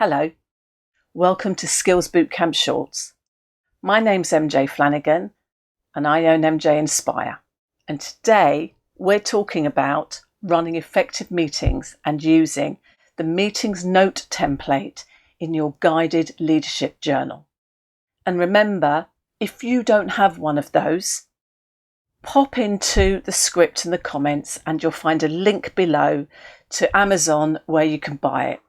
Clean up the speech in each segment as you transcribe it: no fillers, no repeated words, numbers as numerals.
Hello, welcome to Skills Bootcamp Shorts. My name's MJ Flanagan and I own MJ Inspire. And today we're talking about running effective meetings and using the meetings note template in your guided leadership journal. And remember, if you don't have one of those, pop into the script in the comments and you'll find a link below to Amazon where you can buy it.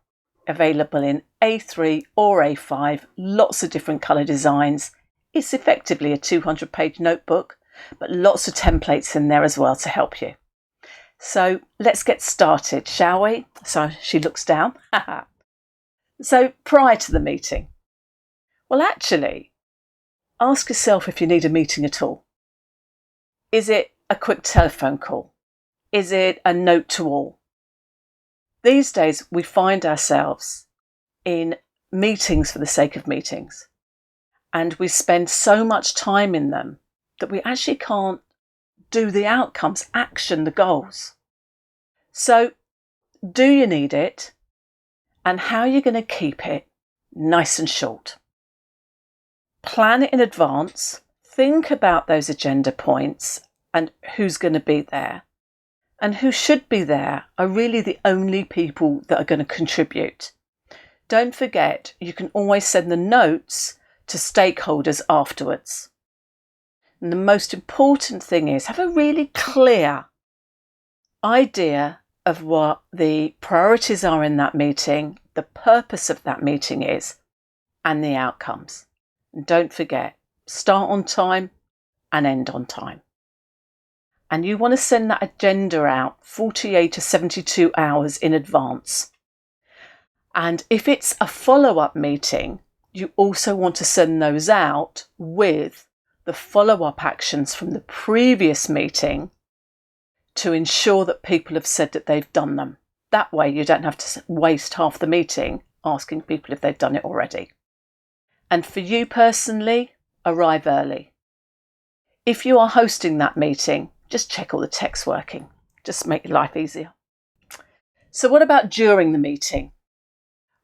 Available in A3 or A5, lots of different colour designs. It's effectively a 200-page notebook, but lots of templates in there as well to help you. So let's get started, shall we? So she looks down. So prior to the meeting, well, actually, ask yourself if you need a meeting at all. Is it a quick telephone call? Is it a note to all? These days, we find ourselves in meetings for the sake of meetings, and we spend so much time in them that we actually can't do the outcomes, action the goals. So, do you need it? And how are you going to keep it nice and short? Plan it in advance. Think about those agenda points and who's going to be there. And who should be there are really the only people that are going to contribute. Don't forget, you can always send the notes to stakeholders afterwards. And the most important thing is have a really clear idea of what the priorities are in that meeting, the purpose of that meeting is, and the outcomes. And don't forget, start on time and end on time. And you want to send that agenda out 48 to 72 hours in advance. And if it's a follow-up meeting, you also want to send those out with the follow-up actions from the previous meeting to ensure that people have said that they've done them. That way you don't have to waste half the meeting asking people if they've done it already. And for you personally, arrive early. If you are hosting that meeting, just check all the text working. Just make your life easier. So what about during the meeting?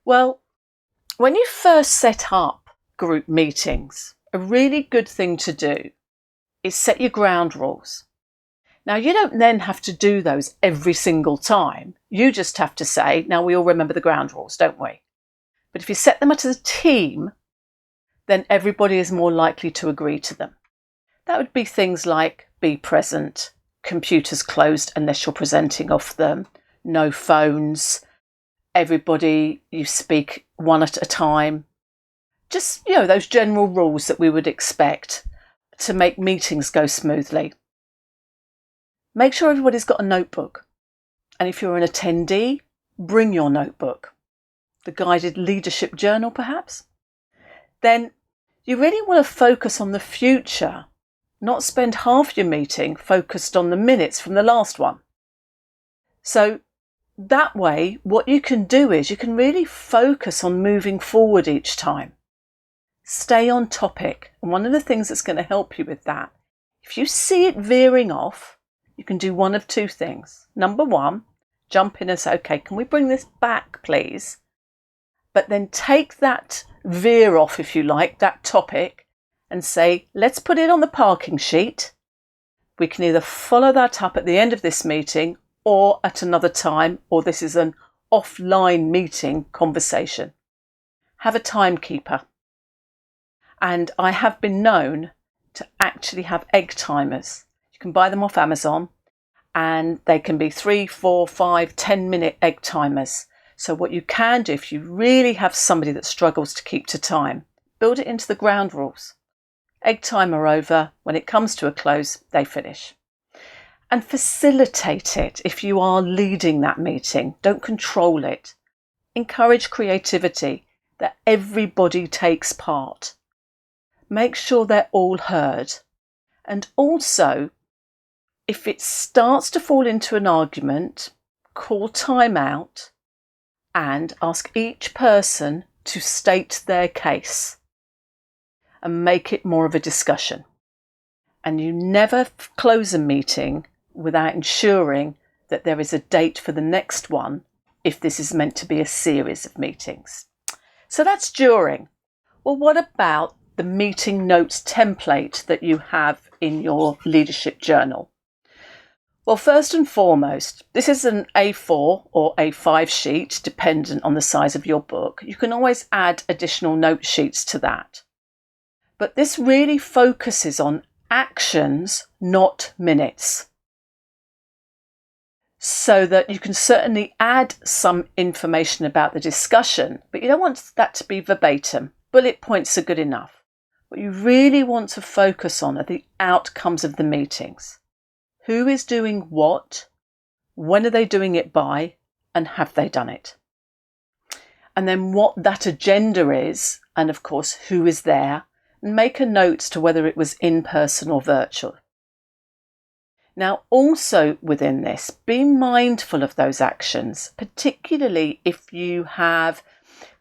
Well, when you first set up group meetings, a really good thing to do is set your ground rules. Now, you don't then have to do those every single time. You just have to say, now we all remember the ground rules, don't we? But if you set them as a team, then everybody is more likely to agree to them. That would be things like be present, computers closed unless you're presenting off them, no phones, everybody, you speak one at a time. Just, those general rules that we would expect to make meetings go smoothly. Make sure everybody's got a notebook. And if you're an attendee, bring your notebook. The guided leadership journal, perhaps. Then you really want to focus on the future. Not spend half your meeting focused on the minutes from the last one. So that way, what you can do is you can really focus on moving forward each time. Stay on topic. And one of the things that's going to help you with that, if you see it veering off, you can do one of two things. Number one, jump in and say, okay, can we bring this back, please? But then take that veer off, if you like, that topic, and say, let's put it on the parking sheet. We can either follow that up at the end of this meeting or at another time, or this is an offline meeting conversation. Have a timekeeper. And I have been known to actually have egg timers. You can buy them off Amazon and they can be 3, 4, 5, 10-minute egg timers. So what you can do if you really have somebody that struggles to keep to time, build it into the ground rules. Egg timer over, when it comes to a close, they finish. And facilitate it if you are leading that meeting. Don't control it. Encourage creativity, that everybody takes part. Make sure they're all heard. And also, if it starts to fall into an argument, call time out and ask each person to state their case. And make it more of a discussion. And you never close a meeting without ensuring that there is a date for the next one if this is meant to be a series of meetings. So that's during. Well, what about the meeting notes template that you have in your leadership journal? Well, first and foremost, this is an A4 or A5 sheet, dependent on the size of your book. You can always add additional note sheets to that. But this really focuses on actions, not minutes. So that you can certainly add some information about the discussion, but you don't want that to be verbatim. Bullet points are good enough. What you really want to focus on are the outcomes of the meetings. Who is doing what? When are they doing it by? And have they done it? And then what that agenda is, and of course, who is there, and make a note to whether it was in person or virtual. Now, also within this, be mindful of those actions, particularly if you have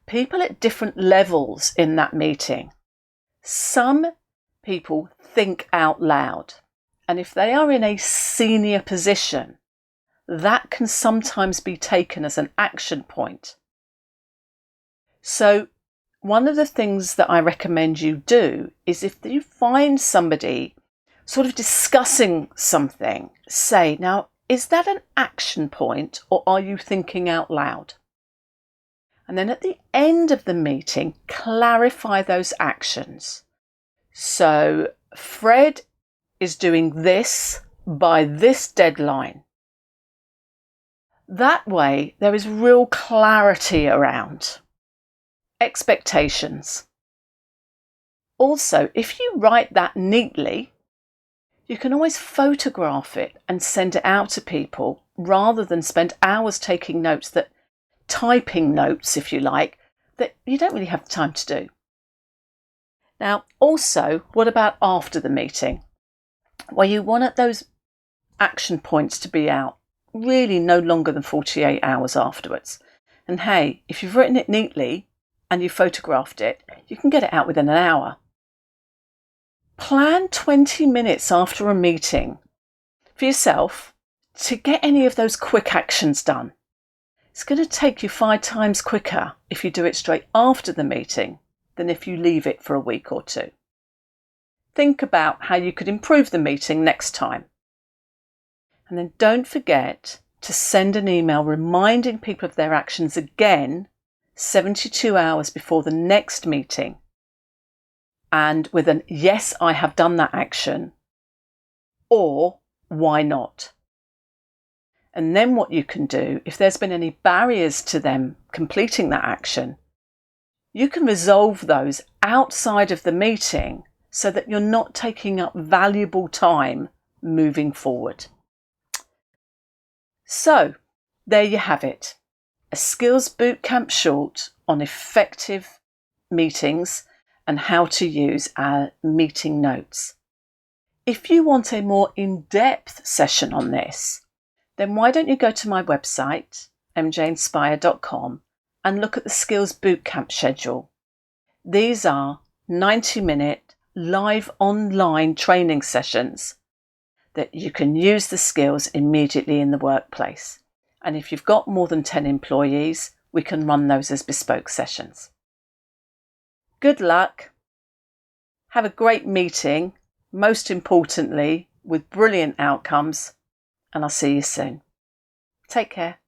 people at different levels in that meeting. Some people think out loud, and if they are in a senior position, that can sometimes be taken as an action point. So one of the things that I recommend you do is if you find somebody sort of discussing something, say, now, is that an action point or are you thinking out loud? And then at the end of the meeting, clarify those actions. So Fred is doing this by this deadline. That way, there is real clarity around expectations. Also, if you write that neatly, you can always photograph it and send it out to people rather than spend hours taking notes, typing notes, if you like, that you don't really have time to do. Now, also, what about after the meeting? Well, you want those action points to be out really no longer than 48 hours afterwards. And hey, if you've written it neatly and you photographed it, you can get it out within an hour. Plan 20 minutes after a meeting for yourself to get any of those quick actions done. It's going to take you 5 times quicker if you do it straight after the meeting than if you leave it for a week or two. Think about how you could improve the meeting next time. And then don't forget to send an email reminding people of their actions again 72 hours before the next meeting. And with an yes, I have done that action, or why not? And then what you can do, if there's been any barriers to them completing that action, you can resolve those outside of the meeting so that you're not taking up valuable time moving forward. So there you have it, a Skills Bootcamp short on effective meetings and how to use our meeting notes. If you want a more in-depth session on this, then why don't you go to my website, mjinspire.com, and look at the Skills Bootcamp schedule. These are 90-minute live online training sessions that you can use the skills immediately in the workplace. And if you've got more than 10 employees, we can run those as bespoke sessions. Good luck. Have a great meeting, most importantly, with brilliant outcomes, and I'll see you soon. Take care.